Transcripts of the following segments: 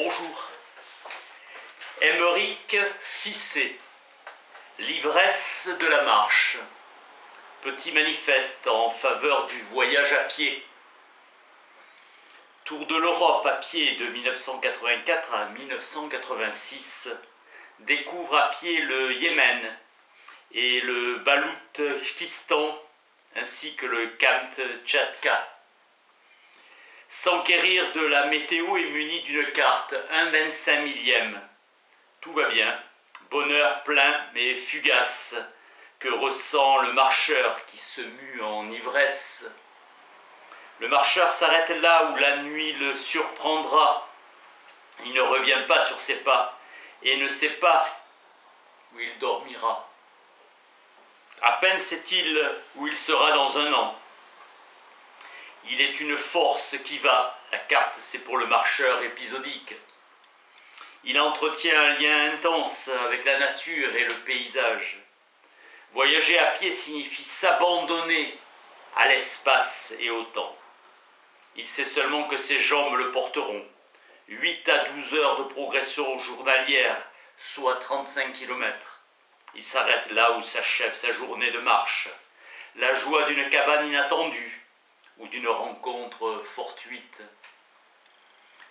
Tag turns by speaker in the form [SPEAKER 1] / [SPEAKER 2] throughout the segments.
[SPEAKER 1] Bonjour. Aymeric Ficet, l'ivresse de la marche. Petit manifeste en faveur du voyage à pied. Tour de l'Europe à pied de 1984 à 1986. Découvre à pied le Yémen et le Baloutchistan ainsi que le Kamtchatka. S'enquérir de la météo et muni d'une carte, 1/25 millième. Tout va bien, bonheur plein mais fugace, que ressent le marcheur qui se mue en ivresse. Le marcheur s'arrête là où la nuit le surprendra. Il ne revient pas sur ses pas et ne sait pas où il dormira. À peine sait-il où il sera dans un an. Il est une force qui va, la carte c'est pour le marcheur épisodique. Il entretient un lien intense avec la nature et le paysage. Voyager à pied signifie s'abandonner à l'espace et au temps. Il sait seulement que ses jambes le porteront. 8 à 12 heures de progression journalière, soit 35 km. Il s'arrête là où s'achève sa journée de marche. La joie d'une cabane inattendue ou d'une rencontre fortuite.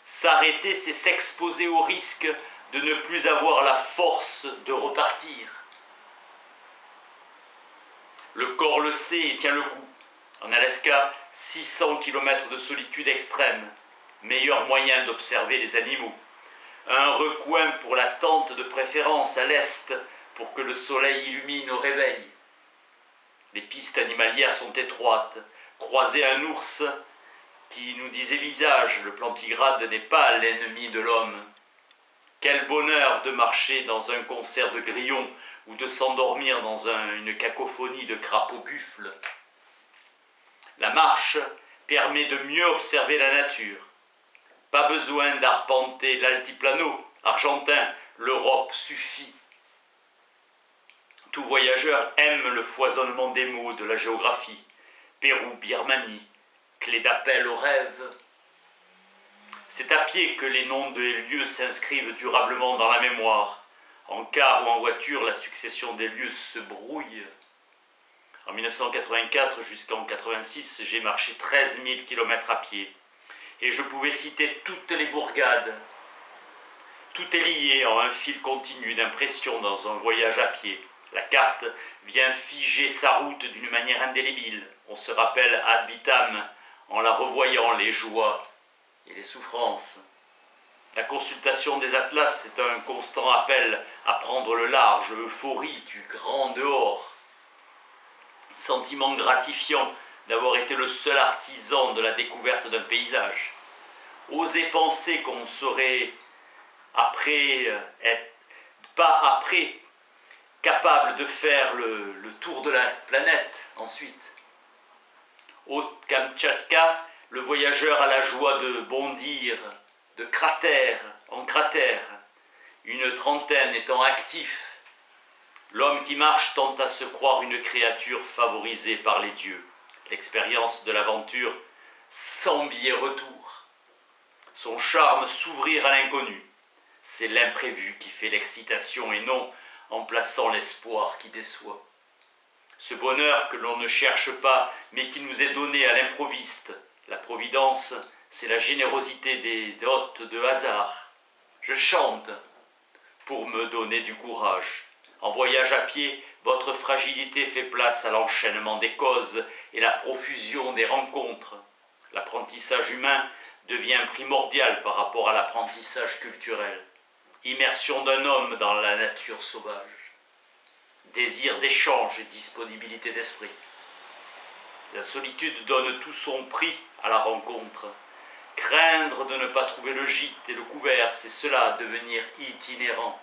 [SPEAKER 1] S'arrêter, c'est s'exposer au risque de ne plus avoir la force de repartir. Le corps le sait et tient le coup. En Alaska, 600 km de solitude extrême. Meilleur moyen d'observer les animaux. Un recoin pour la tente de préférence à l'est pour que le soleil illumine au réveil. Les pistes animalières sont étroites. Croiser un ours qui nous disait visage, le plantigrade n'est pas l'ennemi de l'homme. Quel bonheur de marcher dans un concert de grillons ou de s'endormir dans une cacophonie de crapauds buffles. La marche permet de mieux observer la nature. Pas besoin d'arpenter l'altiplano argentin, l'Europe suffit. Tout voyageur aime le foisonnement des mots de la géographie. Pérou, Birmanie, clé d'appel au rêve. C'est à pied que les noms des lieux s'inscrivent durablement dans la mémoire. En car ou en voiture, la succession des lieux se brouille. En 1984 jusqu'en 1986, j'ai marché 13 000 km à pied. Et je pouvais citer toutes les bourgades. Tout est lié en un fil continu d'impression dans un voyage à pied. La carte vient figer sa route d'une manière indélébile. On se rappelle ad vitam en la revoyant les joies et les souffrances. La consultation des atlas est un constant appel à prendre le large, euphorie du grand dehors. Sentiment gratifiant d'avoir été le seul artisan de la découverte d'un paysage. Oser penser qu'on serait capable de faire le tour de la planète ensuite. Au Kamtchatka, le voyageur a la joie de bondir de cratère en cratère, une trentaine étant actif. L'homme qui marche tente à se croire une créature favorisée par les dieux. L'expérience de l'aventure sans billet retour. Son charme s'ouvrir à l'inconnu. C'est l'imprévu qui fait l'excitation et non en plaçant l'espoir qui déçoit. Ce bonheur que l'on ne cherche pas, mais qui nous est donné à l'improviste. La providence, c'est la générosité des hôtes de hasard. Je chante pour me donner du courage. En voyage à pied, votre fragilité fait place à l'enchaînement des causes et la profusion des rencontres. L'apprentissage humain devient primordial par rapport à l'apprentissage culturel. Immersion d'un homme dans la nature sauvage. Désir d'échange et disponibilité d'esprit. La solitude donne tout son prix à la rencontre. Craindre de ne pas trouver le gîte et le couvert, c'est cela, devenir itinérant.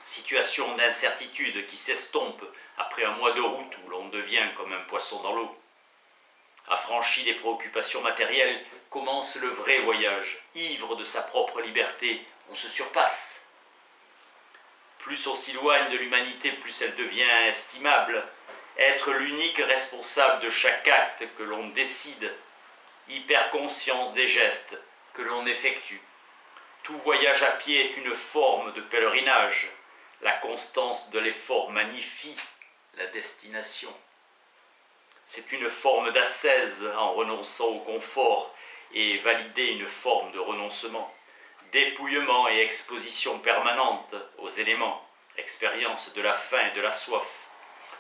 [SPEAKER 1] Situation d'incertitude qui s'estompe après un mois de route où l'on devient comme un poisson dans l'eau. Affranchi des préoccupations matérielles, commence le vrai voyage. Ivre de sa propre liberté, on se surpasse. Plus on s'éloigne de l'humanité, plus elle devient estimable. Être l'unique responsable de chaque acte que l'on décide. Hyperconscience des gestes que l'on effectue. Tout voyage à pied est une forme de pèlerinage. La constance de l'effort magnifie la destination. C'est une forme d'ascèse en renonçant au confort et valider une forme de renoncement. Dépouillement et exposition permanente aux éléments, expérience de la faim et de la soif.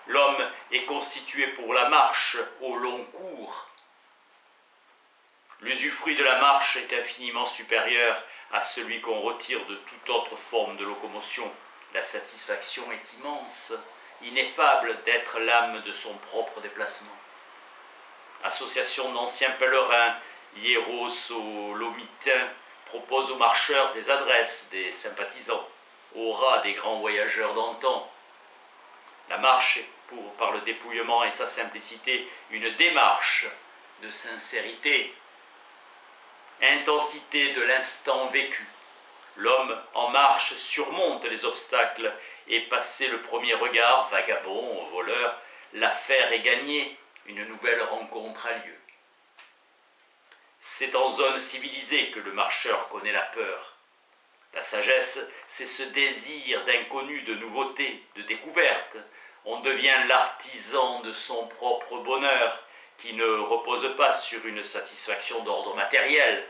[SPEAKER 1] L'homme est constitué pour la marche au long cours. L'usufruit de la marche est infiniment supérieur à celui qu'on retire de toute autre forme de locomotion. La satisfaction est immense, ineffable d'être l'âme de son propre déplacement. Association d'anciens pèlerins, hiérosolomitain, propose aux marcheurs des adresses, des sympathisants, aux rats des grands voyageurs d'antan. La marche est par le dépouillement et sa simplicité, une démarche de sincérité, intensité de l'instant vécu. L'homme en marche surmonte les obstacles et passé le premier regard, vagabond, voleur, l'affaire est gagnée, une nouvelle rencontre a lieu. C'est en zone civilisée que le marcheur connaît la peur. La sagesse, c'est ce désir d'inconnu, de nouveauté, de découverte. On devient l'artisan de son propre bonheur, qui ne repose pas sur une satisfaction d'ordre matériel,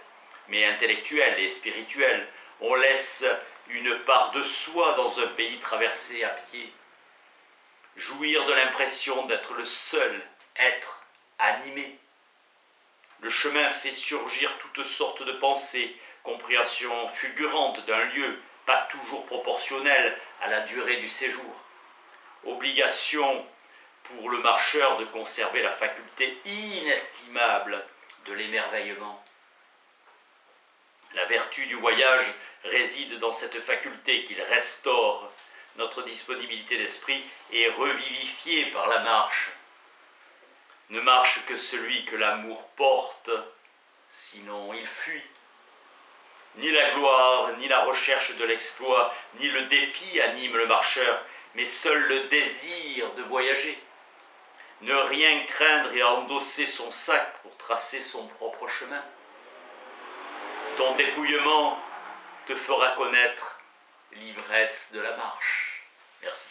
[SPEAKER 1] mais intellectuel et spirituel. On laisse une part de soi dans un pays traversé à pied. Jouir de l'impression d'être le seul être animé. Le chemin fait surgir toutes sortes de pensées, compréhension fulgurante d'un lieu, pas toujours proportionnelle à la durée du séjour. Obligation pour le marcheur de conserver la faculté inestimable de l'émerveillement. La vertu du voyage réside dans cette faculté qu'il restaure. Notre disponibilité d'esprit est revivifiée par la marche. Ne marche que celui que l'amour porte, sinon il fuit. Ni la gloire, ni la recherche de l'exploit, ni le dépit animent le marcheur, mais seul le désir de voyager. Ne rien craindre et endosser son sac pour tracer son propre chemin. Ton dépouillement te fera connaître l'ivresse de la marche. Merci.